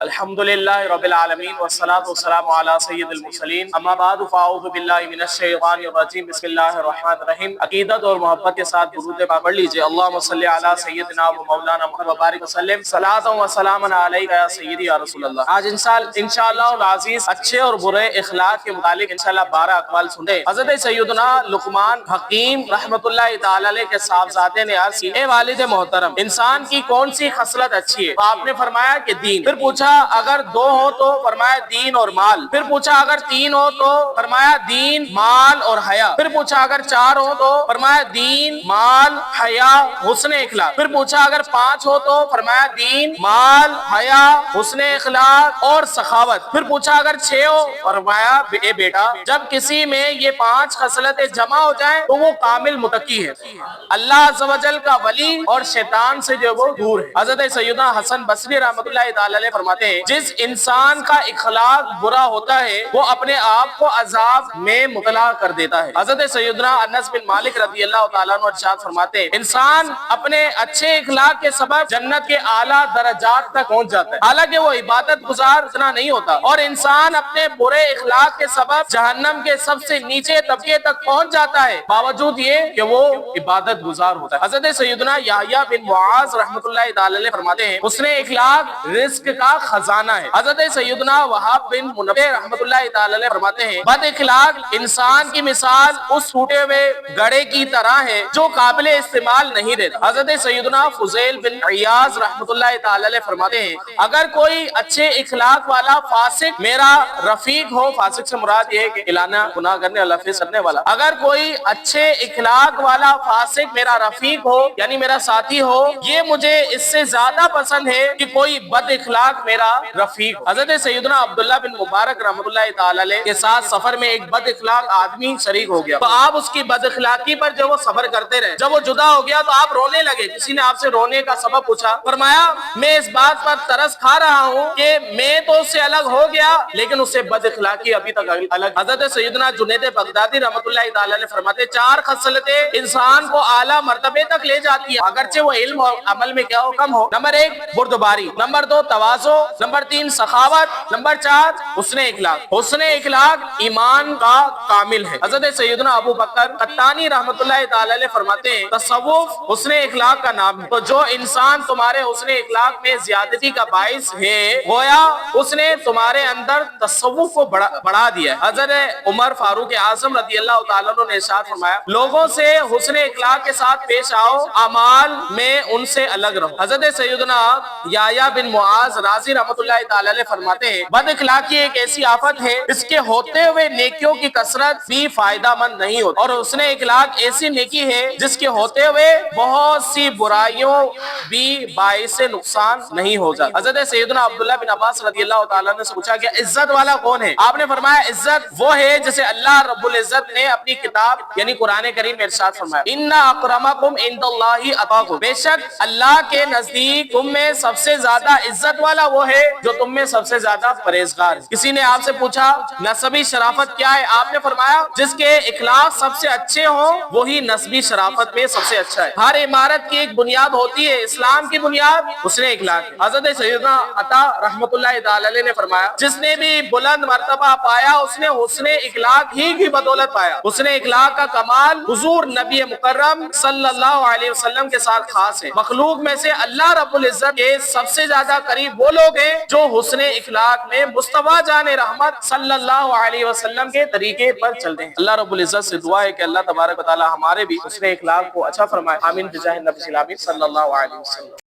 الحمدللہ رب العالمین والصلاة والسلام علی سید المرسلین اما بعد فاعوذ باللہ من الشیطان الرجیم بسم اللہ الرحمن الرحیم۔ عقیدت اور محبت کے ساتھ درود پاک پڑھ لیجئے۔ اللہم صلی علی سیدنا و مولانا محمد وبارک وسلم صلاۃ و سلام علیک یا سیدی یا رسول اللہ۔ آج انشاءاللہ العزیز اچھے اور برے اخلاق کے متعلق انشاءاللہ 12 اقوال سنیں۔ حضرت سیدنا لقمان حکیم رحمت اللہ تعالی علیہ کے صاحبزادے نے عرض کی، اے والد محترم، انسان کی کون سی خصلت اچھی ہے؟ تو آپ نے فرمایا کہ دین۔ پھر پوچھا اگر 2 ہو تو؟ فرمایا دین اور مال۔ پھر پوچھا اگر 3 ہو تو؟ فرمایا دین، مال اور حیا۔ پھر پوچھا اگر 4 ہو تو؟ فرمایا دین، مال، حیا، حسن اخلاق۔ پھر پوچھا اگر 5 ہو تو؟ فرمایا دین، مال، حیا، حسن اخلاق اور سخاوت۔ پھر پوچھا اگر 6 ہو؟ فرمایا اے بیٹا، جب کسی میں یہ 5 خصلتیں جمع ہو جائیں تو وہ کامل متقی ہے، اللہ عز و جل کا ولی اور شیطان سے جو وہ دور ہے۔ حضرت سیدنا حسن بصری رحمۃ اللہ تعالی علیہ فرماتے ہیں، جس انسان کا اخلاق برا ہوتا ہے وہ اپنے آپ کو عذاب میں مبتلا کر دیتا ہے۔ حضرت سیدنا انس بن مالک رضی اللہ تعالیٰ عنہ ارشاد فرماتے ہیں، انسان اپنے اچھے اخلاق کے سبب جنت کے اعلیٰ درجات تک پہنچ جاتا ہے، حالانکہ وہ عبادت گزار اتنا نہیں ہوتا، اور انسان اپنے برے اخلاق کے سبب جہنم کے سب سے نیچے طبقے تک پہنچ جاتا ہے، باوجود یہ کہ وہ عبادت گزار ہوتا ہے۔ حضرت سیدنا یحییٰ بن معاذ رحمۃ اللہ تعالی علیہ فرماتے ہیں، حسن اخلاق رزق کا خزانہ ہے۔ حضرت سیدنا وہاب بن منبہ رحمۃ اللہ تعالی علیہ فرماتے ہیں، بد اخلاق انسان کی مثال اس ٹوٹے ہوئے گڑھے کی طرح ہے جو قابل استعمال نہیں رہتا۔ حضرت سیدنا فضیل بن عیاض رحمۃ اللہ تعالی علیہ فرماتے ہیں، اگر کوئی اچھے اخلاق والا فاسق میرا رفیق ہو، فاسق سے مراد یہ ہے کہ اعلانہ گناہ کرنے والا، فسق کرنے والا، اگر کوئی اچھے اخلاق والا فاسق میرا رفیق ہو یعنی میرا ساتھی ہو، یہ مجھے اس سے زیادہ پسند ہے کہ کوئی بد اخلاق میرا رفیق۔ حضرت سیدنا عبداللہ بن مبارک رحمۃ اللہ تعالی علیہ کے ساتھ سفر میں ایک بد اخلاق آدمی شریک ہو گیا، تو آپ اس کی بد اخلاقی پر جو وہ صبر کرتے رہے، جب وہ جدا ہو گیا تو آپ رونے لگے۔ کسی نے آپ سے رونے کا سبب پوچھا، فرمایا میں اس بات پر ترس کھا رہا ہوں کہ میں تو اس سے الگ ہو گیا لیکن اس سے بد اخلاقی ابھی تک الگ۔ حضرت سیدنا جنید بغدادی رحمۃ اللہ تعالی علیہ فرماتے، 4 خصلتیں انسان کو اعلیٰ مرتبے تک لے جاتی ہیں، اگرچہ وہ علم اور عمل میں کیا ہو کم ہو۔ نمبر 1 بردباری، نمبر 2 تواضع، نمبر 3 سخاوت، نمبر 4 حسن اخلاق۔ حسن اخلاق ایمان کا کامل ہے۔ حضرت سیدنا ابو بکر قطانی رحمۃ اللہ تعالی علیہ فرماتے ہیں، تصوف حسن اخلاق کا نام ہے، تو جو انسان تمہارے حسن اخلاق میں زیادتی کا باعث ہے گویا اس نے تمہارے اندر تصوف کو بڑھا دیا ہے۔ حضرت عمر فاروق اعظم رضی اللہ تعالیٰ عنہ نے ارشاد فرمایا، لوگوں سے حسن اخلاق کے ساتھ پیش آؤ، اعمال میں ان سے الگ رہو۔ حضرت سیدنا یحییٰ بن معاذ رازی رحمۃ اللہ تعالی علیہ فرماتے ہیں، بد اخلاقی ایک ایسی آفت ہے اس کے ہوتے ہوئے نیکیوں کی کثرت بھی فائدہ مند نہیں ہوتی، اور حسن اخلاق ایسی نیکی ہے جس کے ہوتے ہوئے بہت سی برائیوں بھی باعث نقصان نہیں ہو جاتی۔ حضرت سیدنا عبداللہ بن عباس رضی اللہ تعالیٰ عنہ سے پوچھا کہ عزت والا کون ہے؟ آپ نے فرمایا عزت وہ ہے جسے اللہ رب العزت نے اپنی کتاب یعنی قرآن کریم میں ارشاد فرمایا، ان اکرمکم عند اللہ اتقاکم، بے شک اللہ کے نزدیک تم میں سب سے زیادہ عزت والا وہ ہے جو تم میں سب سے زیادہ پرہیزگار ہے۔ کسی نے آپ سے پوچھا نسبی شرافت کیا ہے؟ آپ نے فرمایا جس کے اخلاق سب سے اچھے ہوں وہی نسبی شرافت میں سب سے اچھا ہے۔ ہر عمارت کی ایک بنیاد ہوتی ہے، اسلام کی بنیاد حسن اخلاق ہے۔ حضرت سیدنا عطا رحمۃ اللہ تعالی علیہ نے فرمایا، جس نے بھی بلند مرتبہ پایا اس نے حسن اخلاق ہی کی بدولت پایا۔ حسن اخلاق کا کمال حضور نبی مکرم صلی اللہ علیہ وسلم کے ساتھ خاص ہے۔ مخلوق میں سے اللہ رب العزت کے سب سے زیادہ قریب وہ لوگ ہیں جو حسن اخلاق میں مصطفیٰ جان رحمت صلی اللہ علیہ وسلم کے طریقے پر چلتے ہیں۔ اللہ رب العزت سے دعا ہے کہ اللہ تبارک و تعالی ہمارے بھی حسن اخلاق کو اچھا فرمائے، آمین بجاہ نبی صلی اللہ علیہ وسلم۔